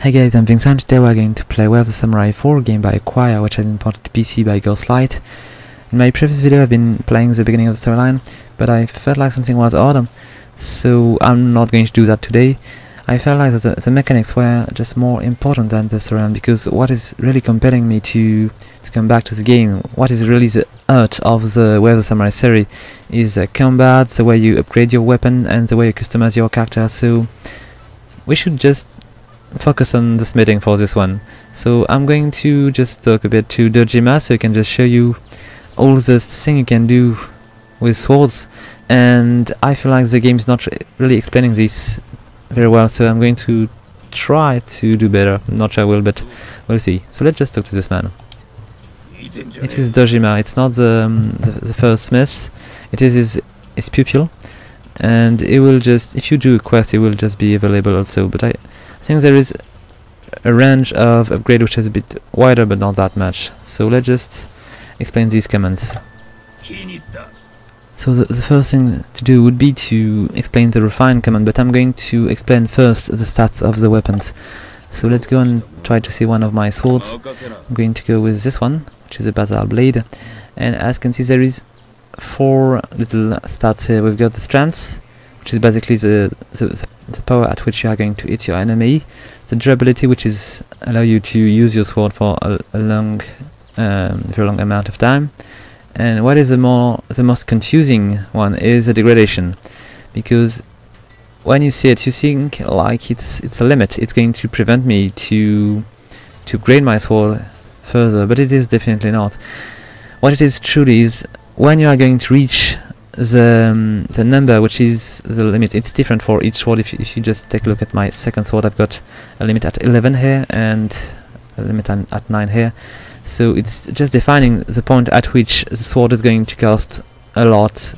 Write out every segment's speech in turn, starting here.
Hey guys, I'm Vincent. Today we're going to play Wave of Samurai 4, game by Acquire, which has been ported to PC by Ghostlight. In my previous video I've been playing the beginning of the storyline, but I felt like something was odd, so I'm not going to do that today. I felt like the mechanics were just more important than the storyline, because what is really compelling me to come back to the game, what is really the heart of the Wave of Samurai series, is combat, the way you upgrade your weapon, and the way you customize your character, so we should just focus on the smithing for this one. So I'm going to just talk a bit to Dojima, so I can just show you all the thing you can do with swords, and I feel like the game is not really explaining this very well, so I'm going to try to do better. I'm not sure I will, but we'll see. So let's just talk to this man. It is Dojima. It's not the first smith, it is his pupil, and it will just, if you do a quest, it will just be available also, but I think there is a range of upgrade which is a bit wider, but not that much. So let's just explain these commands. So the first thing to do would be to explain the refine command, but I'm going to explain first the stats of the weapons. So let's go and try to see one of my swords. I'm going to go with this one, which is a Basal Blade, and as you can see there is 4 little stats here. We've got the strength, which is basically the power at which you are going to hit your enemy, the durability, which is allow you to use your sword for a very long amount of time, and what is the most confusing one is the degradation, because when you see it you think like it's a limit, it's going to prevent me to upgrade my sword further, but it is definitely not. What it is truly is when you are going to reach the number which is the limit, it's different for each sword. If you just take a look at my second sword, I've got a limit at 11 here and a limit at 9 here, so it's just defining the point at which the sword is going to cost a lot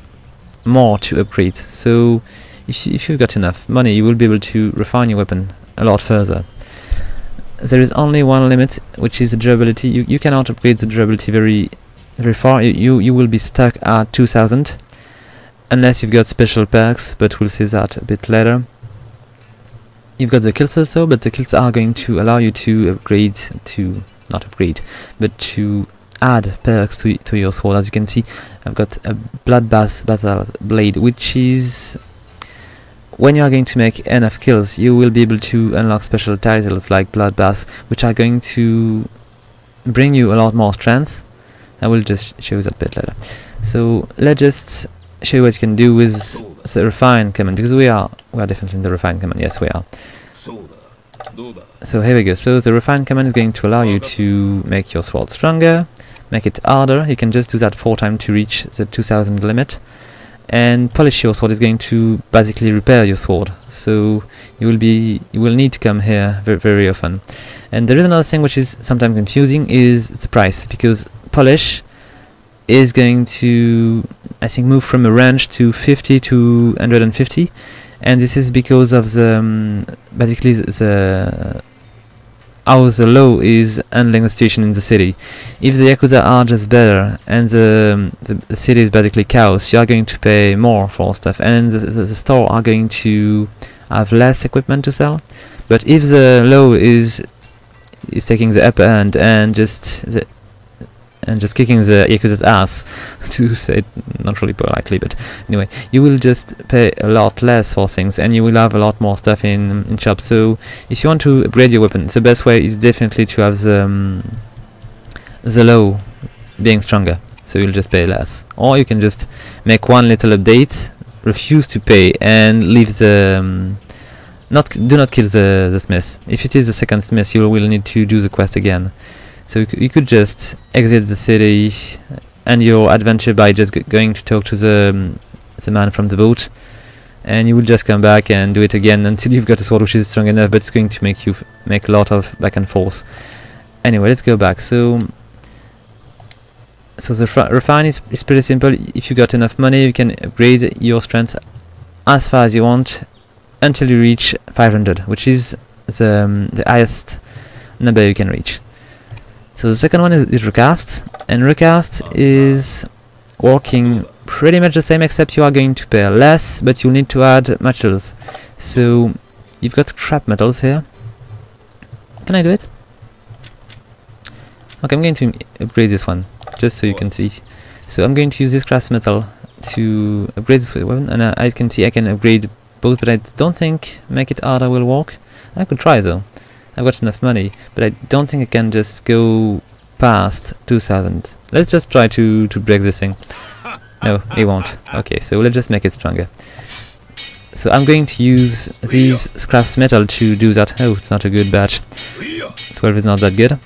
more to upgrade. So if you've got enough money, you will be able to refine your weapon a lot further. There is only one limit, which is the durability. You cannot upgrade the durability very far. You will be stuck at 2000 unless you've got special perks, but we'll see that a bit later. You've got the kills also, but the kills are going to allow you to but to add perks to your sword. As you can see, I've got a Bloodbath Basal Blade, which is when you are going to make enough kills, you will be able to unlock special titles like Bloodbath, which are going to bring you a lot more strength. I will just show you that bit later. So let's just show you what you can do with the refine command, because we are definitely in the refine command. Yes, we are. So here we go. So the refine command is going to allow you to make your sword stronger, make it harder. You can just do that 4 times to reach the 2000 limit, and polish your sword is going to basically repair your sword. So you will need to come here very often. And there is another thing which is sometimes confusing, is the price, because polish is going to, I think, move from a range to 50 to 150, and this is because of the basically how the law is handling the situation in the city. If the Yakuza are just better and the city is basically chaos, you are going to pay more for stuff, and the store are going to have less equipment to sell. But if the law is taking the upper hand and just kicking the Yakuza's ass, to say it not really politely, but anyway, you will just pay a lot less for things, and you will have a lot more stuff in shops. So if you want to upgrade your weapon, the best way is definitely to have the low being stronger, so you'll just pay less. Or you can just make one little update, refuse to pay, and leave the do not kill the smith. If it is the second smith, you will need to do the quest again. So you could just exit the city and your adventure by just going to talk to the man from the boat, and you will just come back and do it again until you've got a sword which is strong enough, but it's going to make you make a lot of back and forth. Anyway, let's go back. So the refine is pretty simple. If you got enough money, you can upgrade your strength as far as you want until you reach 500, which is the highest number you can reach. So the second one is recast, and recast is working pretty much the same, except you are going to pay less, but you need to add materials. So you've got scrap metals here, Can I do it? Okay, I'm going to upgrade this one, just so you can see. So I'm going to use this craft metal to upgrade this weapon, and I can see I can upgrade both, but I don't think make it harder will work. I could try though. I've got enough money, but I don't think I can just go past 2000. Let's just try to break this thing. No, it won't. Okay, so let's just make it stronger. So I'm going to use these scraps metal to do that. Oh, it's not a good batch. 12 is not that good.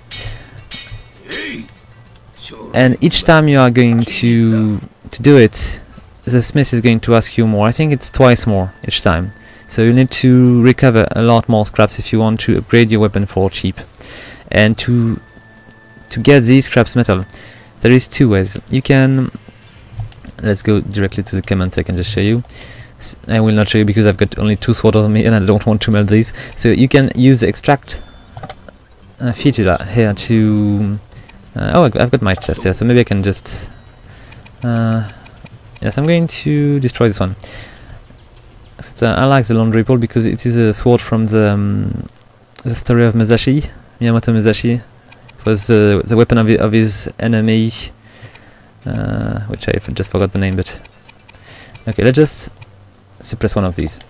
And each time you are going to do it, the smith is going to ask you more. I think it's twice more each time. So you need to recover a lot more scraps if you want to upgrade your weapon for cheap. And to get these scraps metal, there is two ways. You can... Let's go directly to the comments, I can just show you. I will not show you because I've got only 2 swords on me and I don't want to melt these. So you can use the extract feature here to... oh, I've got my chest here, so maybe I can just... yes, I'm going to destroy this one. Except, I like the laundry pole because it is a sword from the story of Musashi, Miyamoto Musashi. It was the weapon of his enemy, which I just forgot the name, but... Okay, let's just suppress one of these.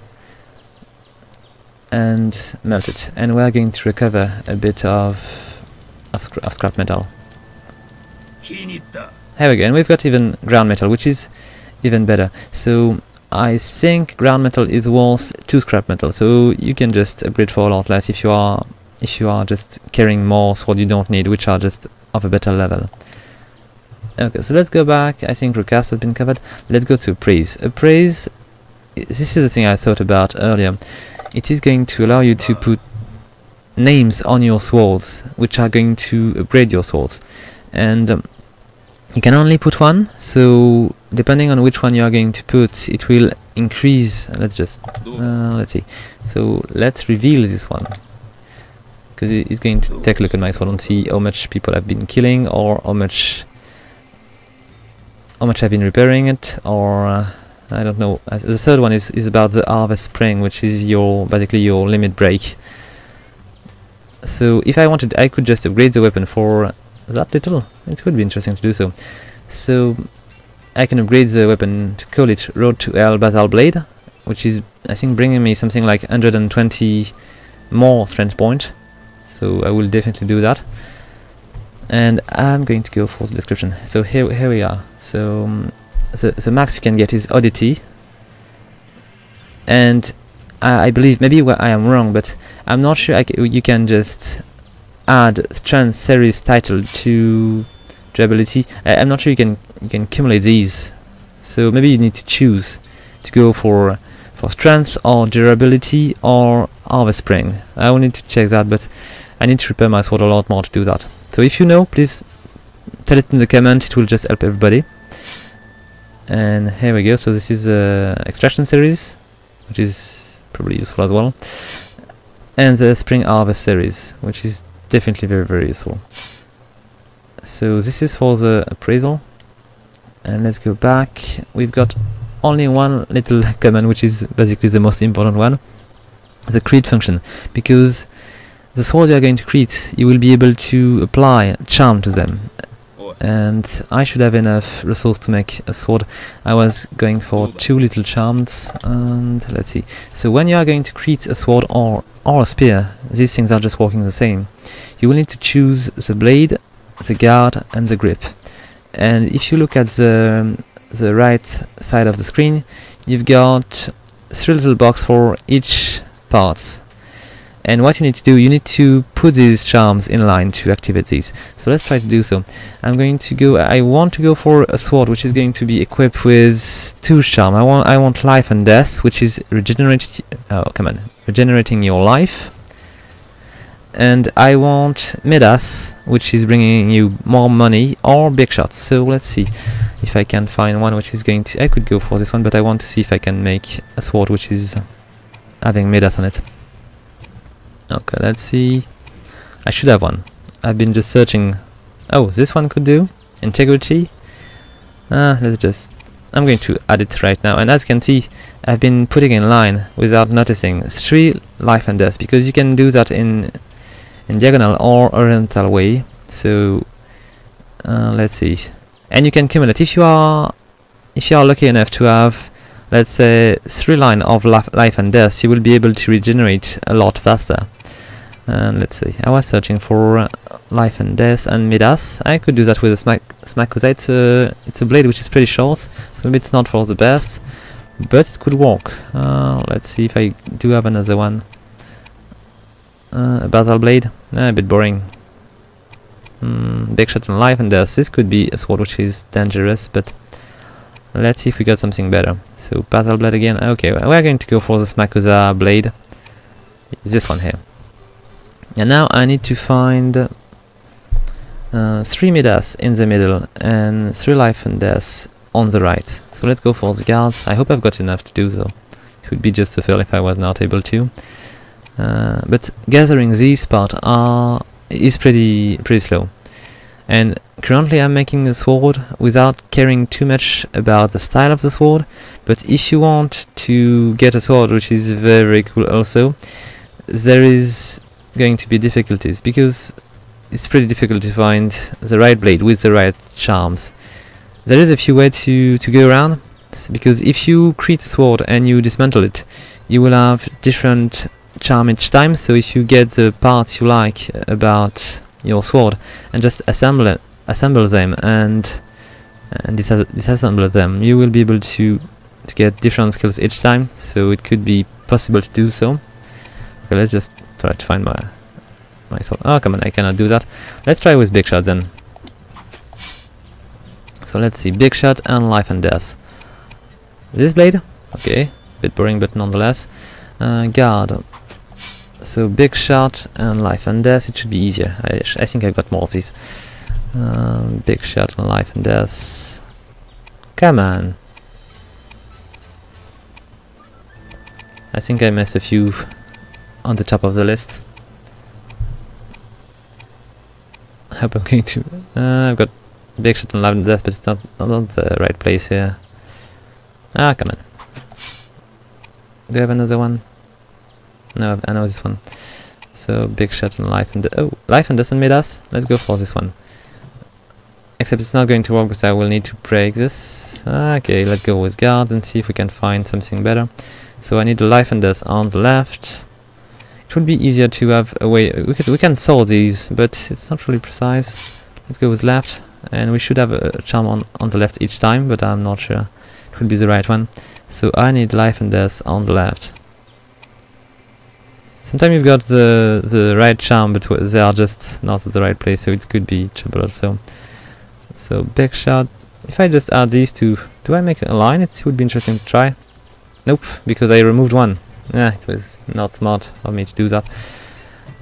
And melt it. And we're going to recover a bit of scrap metal. Here we go, and we've got even ground metal, which is even better. So I think ground metal is worth 2 scrap metal, so you can just upgrade for a lot less if you are just carrying more sword you don't need, which are just of a better level. Okay, so let's go back. I think recast has been covered. Let's go to appraise. Appraise, this is the thing I thought about earlier. It is going to allow you to put names on your swords, which are going to upgrade your swords. And you can only put one, so depending on which one you are going to put, it will increase. Let's just let's see. So let's reveal this one, because it's going to take a look at my sword and see how much people have been killing, or how much I've been repairing it, or I don't know. The third one is about the harvest spring, which is basically your limit break. So if I wanted, I could just upgrade the weapon for that little. It would be interesting to do so. So I can upgrade the weapon to call it Road to Hell Basal Blade, which is, I think, bringing me something like 120 more strength point. So I will definitely do that. And I'm going to go for the description. So here we are. So the max you can get is Oddity, and I believe, maybe I am wrong, but I'm not sure you can just add Strength series title to durability. I'm not sure you can accumulate these, so maybe you need to choose to go for strength or durability or harvest spring. I will need to check that, but I need to repair my sword a lot more to do that. So if you know, please tell it in the comment, it will just help everybody. And here we go. So this is extraction series, which is probably useful as well, and the spring harvest series, which is definitely very, very useful. So this is for the appraisal, and let's go back. We've got only one little command, which is basically the most important one, the create function, because the sword you are going to create, you will be able to apply charm to them. And I should have enough resource to make a sword. I was going for 2 little charms, and let's see. So when you are going to create a sword or a spear, these things are just working the same. You will need to choose the blade, the guard, and the grip. And if you look at the right side of the screen, you've got 3 little boxes for each part. And what you need to do, you need to put these charms in line to activate these. So let's try to do so. I'm going to go. I want to go for a sword which is going to be equipped with 2 charms. I want life and death, which is regenerating your life. And I want Midas, which is bringing you more money, or big shots. So let's see if I can find one which is going to. I could go for this one, but I want to see if I can make a sword which is having Midas on it. Okay, let's see. I should have one. I've been just searching. Oh, this one could do. Integrity. Let's just... I'm going to add it right now. And as you can see, I've been putting in line without noticing 3 life and death, because you can do that in in diagonal or horizontal way. So let's see, and you can cumulate if you are lucky enough to have, let's say, 3 lines of life and death. You will be able to regenerate a lot faster. And let's see, I was searching for life and death and Midas. I could do that with a smack because it's a blade which is pretty short, so maybe it's not for the best, but it could work. Let's see if I do have another one. A battle blade, a bit boring. Big shot on life and death. This could be a sword which is dangerous, but let's see if we got something better. So battle blade again. Okay, we're going to go for the Smakuza blade. This one here. And now I need to find 3 Midas in the middle and 3 life and death on the right. So let's go for the guards. I hope I've got enough to do so. It would be just a fail if I was not able to. But gathering these parts is pretty slow. And currently I'm making a sword without caring too much about the style of the sword. But if you want to get a sword which is very cool also, there is going to be difficulties, because it's pretty difficult to find the right blade with the right charms. There is a few ways to go around, because if you create a sword and you dismantle it, you will have different charm each time. So if you get the parts you like about your sword and just assemble them and disassemble them, you will be able to get different skills each time. So it could be possible to do so. Okay, let's just try to find my sword. Oh, come on, I cannot do that. Let's try with big shot then. So let's see, big shot and life and death. This blade, okay, bit boring, but nonetheless. Guard. So big shot and life and death. It should be easier. I think I got more of these. Big shot and life and death. Come on. I think I missed a few on the top of the list. I hope I'm going to... I've got big shot and life and death, but it's not the right place here. Ah, come on. Do I have another one? No, I know this one. So big shot and life and life and death and Midas. Let's go for this one. Except it's not going to work because I will need to break this. Okay, let's go with guard and see if we can find something better. So I need a life and death on the left. It would be easier to have a way. We can solve these, but it's not really precise. Let's go with left, and we should have a charm on the left each time, but I'm not sure it would be the right one. So I need life and death on the left. Sometimes you've got the right charm, but they are just not at the right place, so it could be trouble also. So big shot. If I just add these two, do I make a line? It would be interesting to try. Nope, because I removed one. Yeah, it was not smart of me to do that.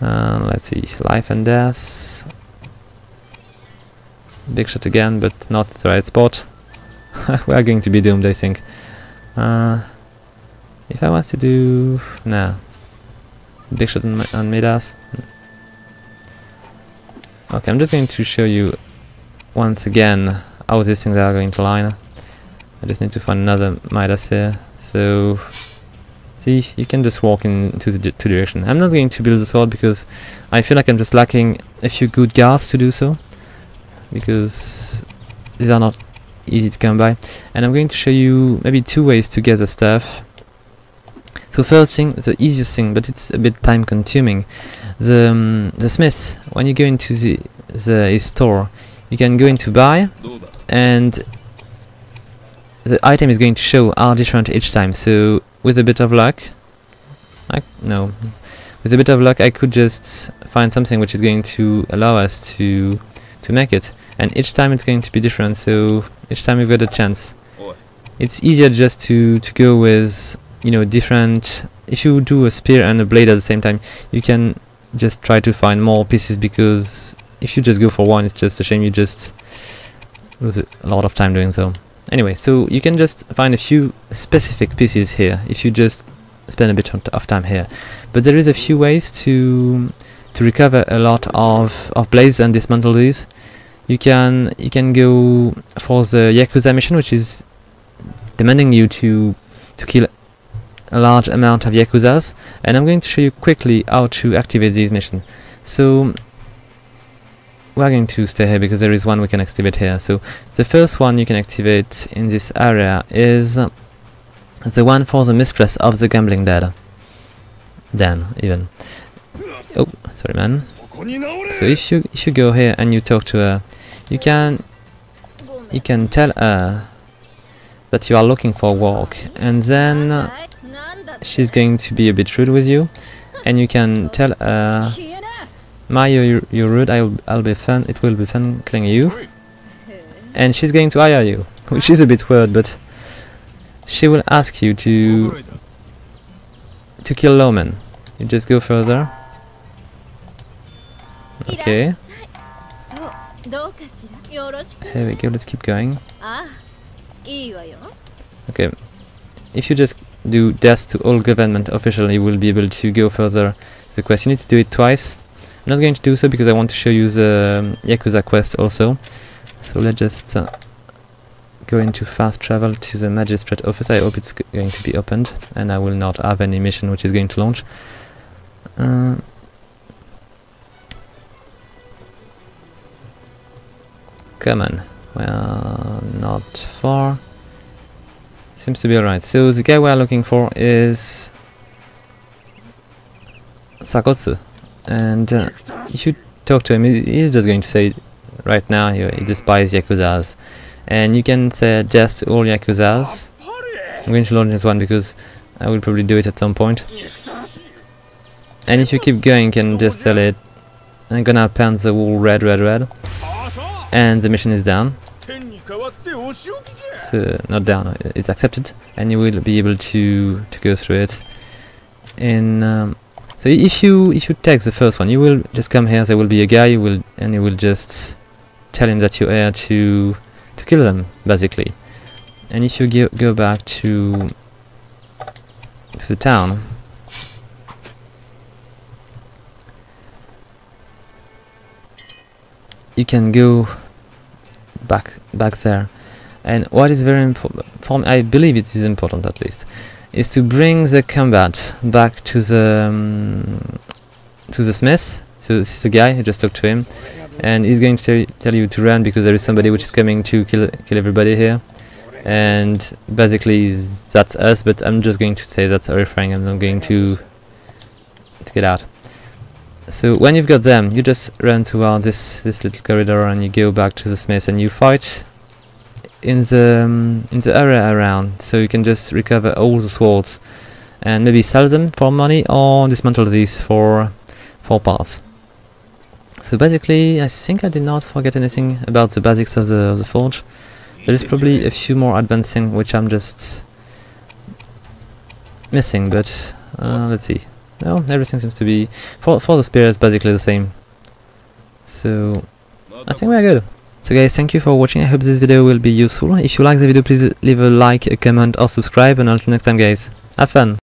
Let's see, life and death. Big shot again, but not the right spot. We are going to be doomed, I think. If I was to do... nah. Big shot on Midas. Okay, I'm just going to show you once again how these things are going to line. I just need to find another Midas here. So, see, you can just walk into the two directions. I'm not going to build the sword because I feel like I'm just lacking a few good guards to do so, because these are not easy to come by. And I'm going to show you maybe 2 ways to get the stuff. So first thing, the easiest thing, but it's a bit time consuming. The smith, when you go into his store, you can go into buy, and the item is going to show are different each time. So with a bit of luck, with a bit of luck, I could just find something which is going to allow us to make it, and each time it's going to be different. So each time we've got a chance. It's easier just to go with, you know, different. If you do a spear and a blade at the same time, you can just try to find more pieces, because if you just go for one, it's just a shame you just lose a lot of time doing so. Anyway, so you can just find a few specific pieces here if you just spend a bit of time here. But there is a few ways to recover a lot of blades and dismantle these. You can go for the Yakuza mission, which is demanding you to kill a large amount of Yakuzas, and I'm going to show you quickly how to activate these missions. So we are going to stay here because there is one we can activate here. So the first one you can activate in this area is the one for the mistress of the gambling den. Even. Oh, sorry, man. So if you go here and you talk to her, you can tell her that you are looking for work, and then she's going to be a bit rude with you, and you can tell her, Mario, you're rude, I'll be fun, it will be fun killing you, and she's going to hire you, which is a bit weird, but she will ask you to kill lawmen. You just go further. Okay. Here we go, let's keep going. Okay. If you just do death to all government officials, you will be able to go further the quest. You need to do it twice. I'm not going to do so because I want to show you the Yakuza quest also. So let's just go into fast travel to the magistrate office. I hope it's going to be opened and I will not have any mission which is going to launch. Come on, we are not far. Seems to be alright. So the guy we are looking for is Sakotsu, and if you talk to him, he's just going to say right now he despises Yakuzas, and you can say just all Yakuzas. I'm going to launch this one because I will probably do it at some point. And if you keep going, you can just tell it, I'm gonna paint the wall red, and the mission is done. So not down, it's accepted, and you will be able to go through it. And so if you take the first one, you will just come here. There will be a guy, you will just tell him that you're here to kill them, basically. And if you go back to the town, you can go back there. And what is very important for me, I believe it is important at least, is to bring the combat back to the smith. So this is the guy, I just talked to him, and he's going to tell you to run because there is somebody which is coming to kill everybody here. And basically that's us, but I'm just going to say that's horrifying and I'm going to get out. So when you've got them, you just run toward this little corridor and you go back to the smith and you fight in the area around, so you can just recover all the swords and maybe sell them for money or dismantle these for parts. So basically, I think I did not forget anything about the basics of the forge. There is probably a few more advanced things which I'm just missing, but let's see. No, everything seems to be for the spirits basically the same. So I think we are good. So guys, thank you for watching. I hope this video will be useful. If you like the video, please leave a like, a comment or subscribe, and until next time guys, have fun!